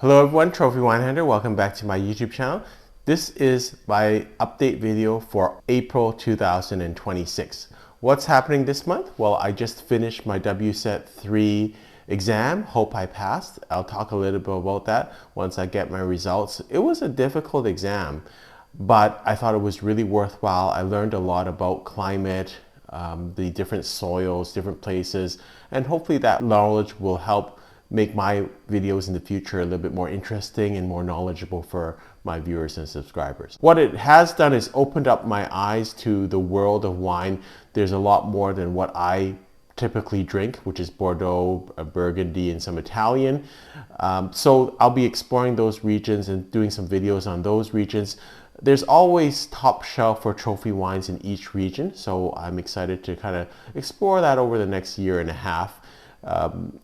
Hello everyone, Trophy Wine Hunter. Welcome back to my YouTube channel. This is my update video for April 2026. What's happening this month? Well, I just finished my WSET 3 exam. Hope I passed. I'll talk a little bit about that once I get my results. It was a difficult exam, but I thought it was really worthwhile. I learned a lot about climate, the different soils, different places, and hopefully that knowledge will help make my videos in the future a little bit more interesting and more knowledgeable for my viewers and subscribers. What it has done is opened up my eyes to the world of wine. There's a lot more than what I typically drink, which is Bordeaux, Burgundy, and some Italian. So I'll be exploring those regions and doing some videos on those regions. There's always top shelf for trophy wines in each region, so I'm excited to kind of explore that over the next year and a half.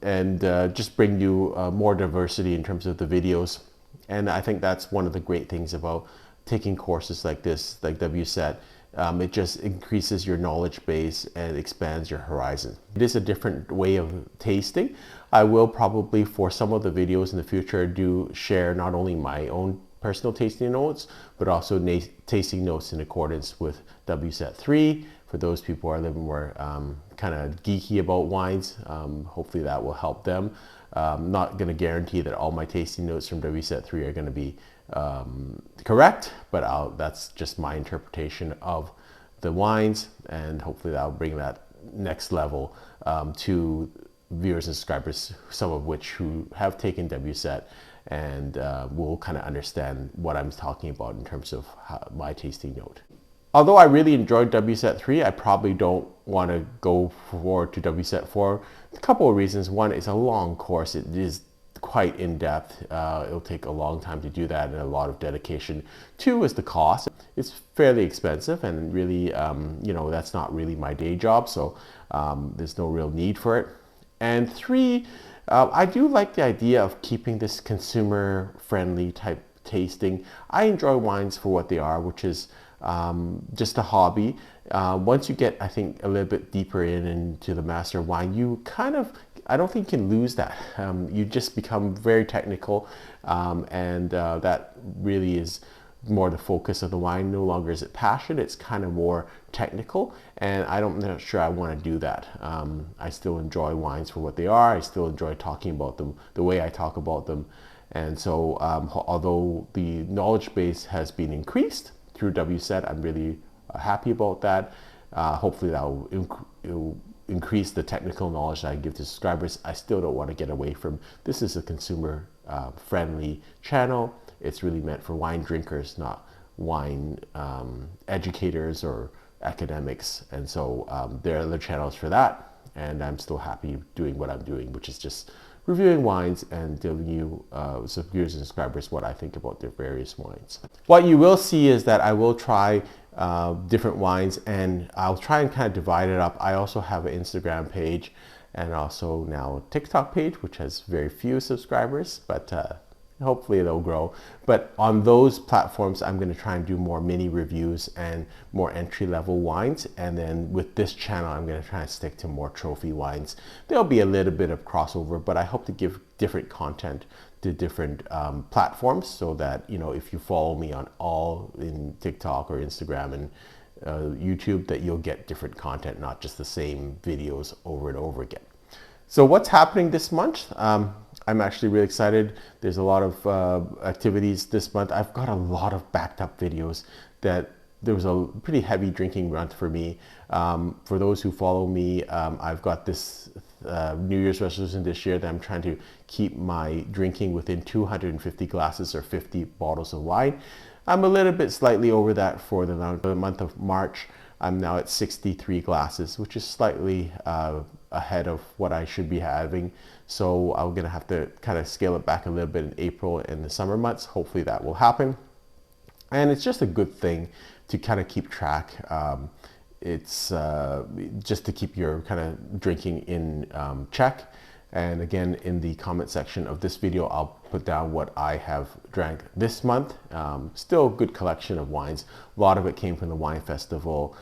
And just bring you more diversity in terms of the videos. And I think that's one of the great things about taking courses like this, like WSET. It just increases your knowledge base and expands your horizon. It is a different way of tasting. I will probably, for some of the videos in the future, do share not only my own personal tasting notes, but also tasting notes in accordance with WSET 3. For those people who are a little more kind of geeky about wines, hopefully that will help them. Not going to guarantee that all my tasting notes from WSET 3 are going to be correct, but that's just my interpretation of the wines, and hopefully that'll bring that next level to viewers and subscribers, some of which who have taken WSET and will kind of understand what I'm talking about in terms of my tasting note. Although I really enjoyed WSET 3, I probably don't want to go forward to WSET 4. A couple of reasons. One, it's a long course. It is quite in-depth. It'll take a long time to do that and a lot of dedication. Two is the cost. It's fairly expensive, and really, that's not really my day job, so there's no real need for it. And three, I do like the idea of keeping this consumer-friendly type tasting. I enjoy wines for what they are, which is just a hobby. Once you get, I think, a little bit deeper into the master of wine, you kind of, I don't think you can lose that. You just become very technical, and that really is more the focus of the wine. No longer is it passion, it's kind of more technical, and I'm not sure I want to do that. I still enjoy wines for what they are. I still enjoy talking about them the way I talk about them. And so although the knowledge base has been increased through WSET, I'm really happy about that. Hopefully that will increase the technical knowledge that I give to subscribers. I still don't want to get away from, this is a consumer friendly channel. It's really meant for wine drinkers, not wine educators or academics. And so there are other channels for that. And I'm still happy doing what I'm doing, which is just reviewing wines and telling you, viewers and subscribers, what I think about their various wines. What you will see is that I will try different wines, and I'll try and kind of divide it up. I also have an Instagram page and also now a TikTok page, which has very few subscribers, but hopefully they'll grow. But on those platforms, I'm going to try and do more mini reviews and more entry-level wines. And then with this channel, I'm going to try and stick to more trophy wines. There'll be a little bit of crossover, but I hope to give different content to different platforms, so that, if you follow me on all in TikTok or Instagram and YouTube, that you'll get different content, not just the same videos over and over again. So what's happening this month? I'm actually really excited. There's a lot of activities this month. I've got a lot of backed up videos. That there was a pretty heavy drinking month for me. For those who follow me, I've got this New Year's resolution this year that I'm trying to keep my drinking within 250 glasses or 50 bottles of wine. I'm a little bit slightly over that for the month of March. I'm now at 63 glasses, which is slightly ahead of what I should be having. So I'm gonna have to kind of scale it back a little bit in April and the summer months. Hopefully that will happen. And it's just a good thing to kind of keep track. It's just to keep your kind of drinking in check. And again, in the comment section of this video, I'll put down what I have drank this month. Still a good collection of wines. A lot of it came from the wine festival,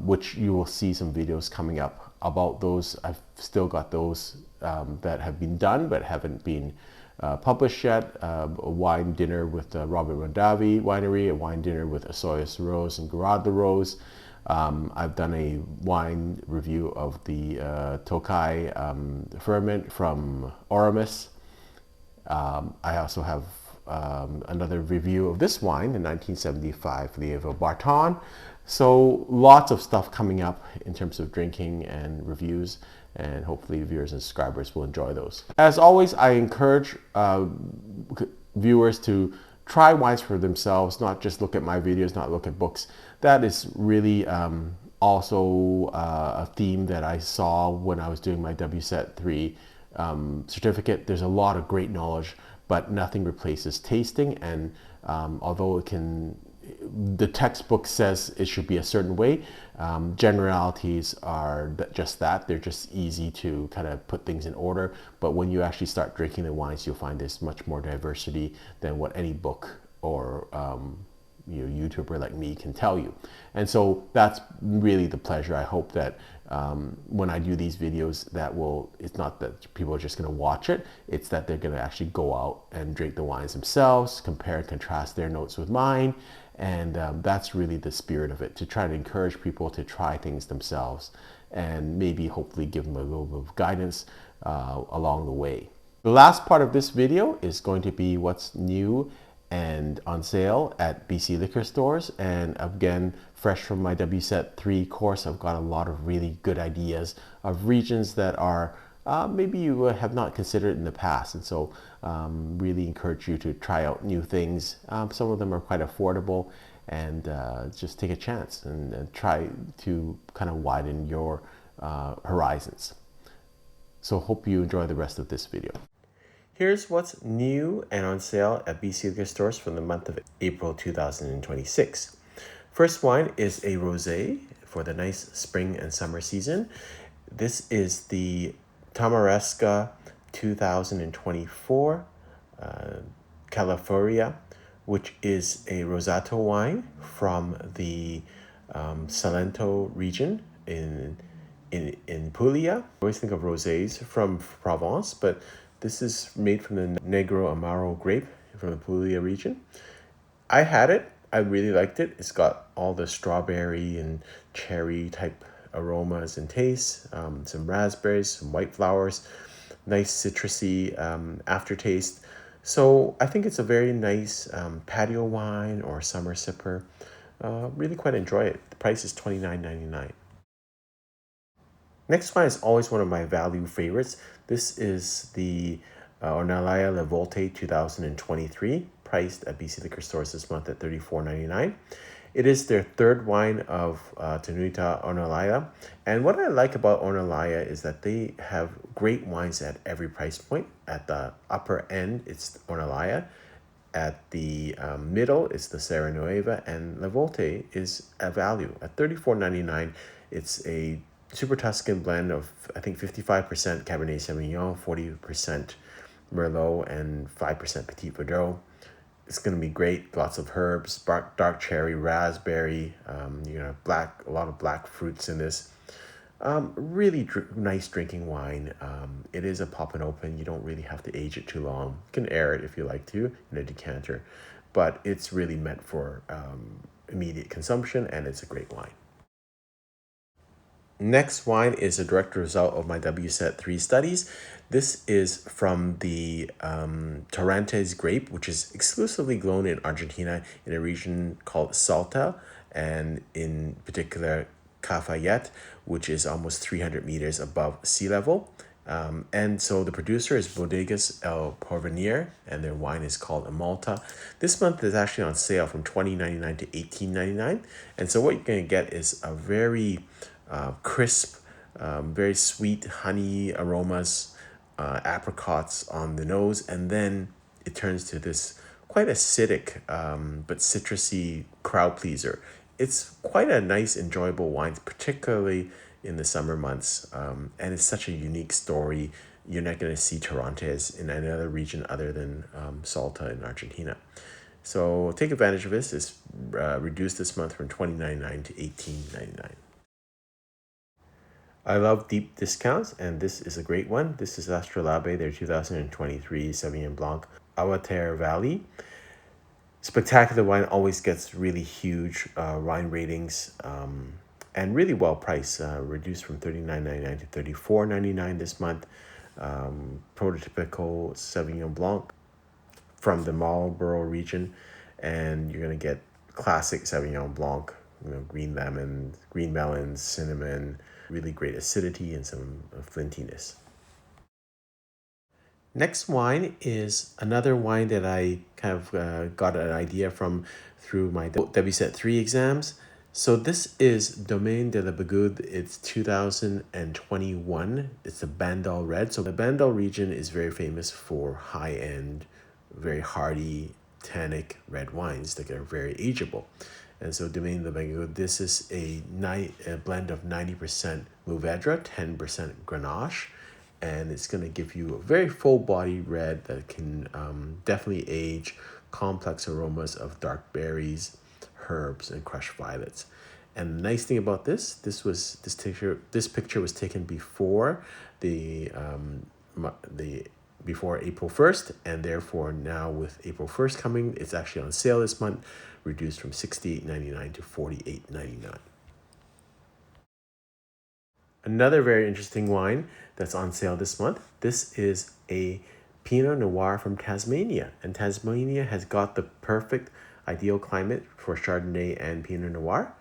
which you will see some videos coming up about those. I've still got those that have been done but haven't been published yet. A wine dinner with Robert Mondavi Winery, a wine dinner with Osoyoos Larose and Gruaud Larose. I've done a wine review of the Tokai ferment from Oramus. I also have another review of this wine, the 1975 Leoville Barton. So lots of stuff coming up in terms of drinking and reviews, and hopefully viewers and subscribers will enjoy those. As always, I encourage viewers to try wines for themselves, not just look at my videos, not look at books. That is really also a theme that I saw when I was doing my WSET 3 certificate. There's a lot of great knowledge, but nothing replaces tasting. And although the textbook says it should be a certain way, generalities are just that. They're just easy to kind of put things in order. But when you actually start drinking the wines, you'll find there's much more diversity than what any book or YouTuber like me can tell you. And so that's really the pleasure. I hope that when I do these videos, it's not that people are just going to watch it, it's that they're going to actually go out and drink the wines themselves, compare and contrast their notes with mine. And that's really the spirit of it, to try to encourage people to try things themselves and maybe hopefully give them a little bit of guidance along the way. The last part of this video is going to be what's new and on sale at BC liquor stores. And again, fresh from my WSET 3 course, I've got a lot of really good ideas of regions that are maybe you have not considered in the past. And so really encourage you to try out new things. Some of them are quite affordable, and just take a chance and try to kind of widen your horizons. So hope you enjoy the rest of this video. Here's what's new and on sale at BC liquor stores for the month of April 2026. First wine is a rosé for the nice spring and summer season. This is the Tamaresca 2024 Califoria, which is a Rosato wine from the Salento region in Puglia. I always think of rosés from Provence, but this is made from the Negro Amaro grape from the Puglia region. I had it. I really liked it. It's got all the strawberry and cherry type aromas and tastes, some raspberries, some white flowers, nice citrusy aftertaste. So I think it's a very nice patio wine or summer sipper. Really quite enjoy it. The price is $29.99. Next wine is always one of my value favorites. This is the Ornellaia Le Volte 2023, priced at BC liquor stores this month at $34.99. It is their third wine of Tenuta Ornellaia. And what I like about Ornellaia is that they have great wines at every price point. At the upper end, it's Ornellaia. At the middle, it's the Serra Nueva. And Le Volte is a value. At $34.99, it's a Super Tuscan blend of, I think, 55% Cabernet Sauvignon, 40% Merlot, and 5% Petit Verdot. It's going to be great. Lots of herbs, dark cherry, raspberry, a lot of black fruits in this. Really nice drinking wine. It is a pop and open. You don't really have to age it too long. You can air it if you like to in a decanter, but it's really meant for immediate consumption, and it's a great wine. Next wine is a direct result of my WSET 3 studies. This is from the Torrentes grape, which is exclusively grown in Argentina in a region called Salta, and in particular Cafayate, which is almost 300 meters above sea level. And so the producer is Bodegas El Porvenir, and their wine is called Amalta. This month is actually on sale from $20.99 to $18.99. And so what you're going to get is a very crisp, very sweet honey aromas, apricots on the nose, and then it turns to this quite acidic but citrusy crowd pleaser. It's quite a nice, enjoyable wine, particularly in the summer months, and it's such a unique story. You're not going to see Torrentes in any other region other than Salta in Argentina. So take advantage of this. It's reduced this month from $20.99 to $18.99. I love deep discounts, and this is a great one. This is Astrolabe, their 2023 Sauvignon Blanc, Awatere Valley. Spectacular wine, always gets really huge wine ratings, and really well priced, reduced from $39.99 to $34.99 this month. Prototypical Sauvignon Blanc from the Marlborough region, and you're going to get classic Sauvignon Blanc, green lemon, green melons, cinnamon, really great acidity and some flintiness. Next wine is another wine that I kind of got an idea from through my WSET 3 exams. So this is Domaine de la Bigoude. It's 2021. It's the Bandol Red. So the Bandol region is very famous for high-end, very hearty, tannic red wines that are very ageable. And so Domaine de la Bigoude, this is a blend of 90% Mourvèdre, 10% Grenache. And it's going to give you a very full-bodied red that can definitely age, complex aromas of dark berries, herbs, and crushed violets. And the nice thing about this picture was taken before before April 1st, and therefore now with April 1st coming, it's actually on sale this month, reduced from $68.99 to $48.99. Another very interesting wine that's on sale this month. This is a Pinot Noir from Tasmania. And Tasmania has got the perfect ideal climate for Chardonnay and Pinot Noir.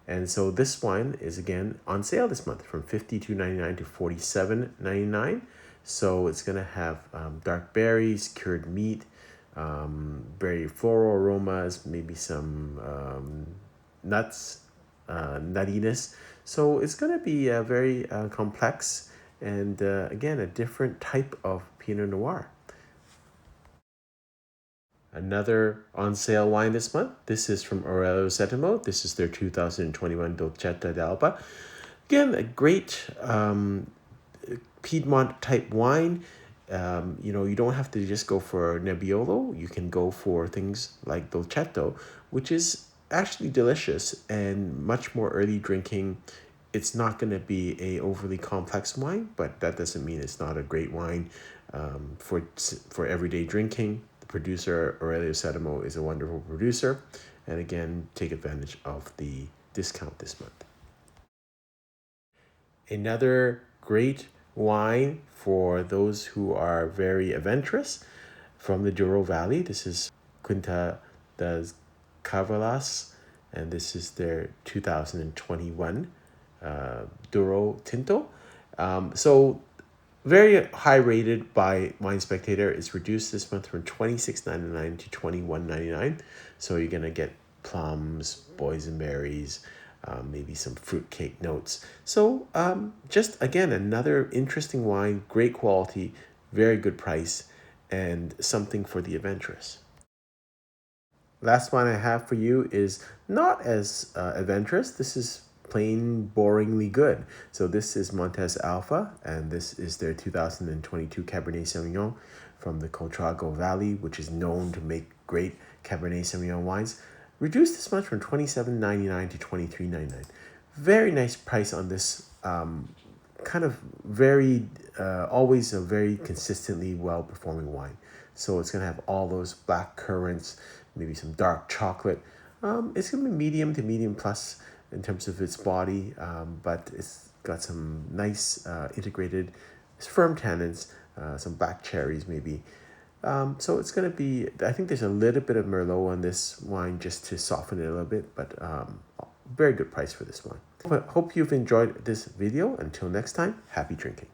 And so this wine is again on sale this month from $52.99 to $47.99. So it's going to have dark berries, cured meat, very floral aromas, maybe some nuts, nuttiness. So it's going to be very complex and again, a different type of Pinot Noir. Another on sale wine this month. This is from Aurelio Settimo. This is their 2021 Dolcetta d'Alba. Again, a great Piedmont type wine. You don't have to just go for Nebbiolo. You can go for things like Dolcetto, which is actually delicious and much more early drinking. It's not going to be a overly complex wine, but that doesn't mean it's not a great wine for everyday drinking. The producer, Aurelio Settimo, is a wonderful producer. And again, take advantage of the discount this month. Another great wine for those who are very adventurous from the Douro Valley. This is Quinta das Cavalas, and this is their 2021 Douro Tinto. So very high rated by Wine Spectator. It's reduced this month from $26.99 to $21.99. So you're gonna get plums, boysenberries, maybe some fruitcake notes. So just again, another interesting wine, great quality, very good price, and something for the adventurous. Last one I have for you is not as adventurous. This is plain boringly good. So this is Montes Alpha, and this is their 2022 Cabernet Sauvignon from the Coltrago Valley, which is known to make great Cabernet Sauvignon wines. Reduced this much from $27.99 to $23.99. Very nice price on this. Kind of very, always a very consistently well-performing wine. So it's going to have all those black currants, maybe some dark chocolate. It's going to be medium to medium plus in terms of its body, but it's got some nice integrated firm tannins, some black cherries maybe. So it's going to be, I think there's a little bit of Merlot on this wine just to soften it a little bit, but very good price for this one. Hope you've enjoyed this video. Until next time, happy drinking.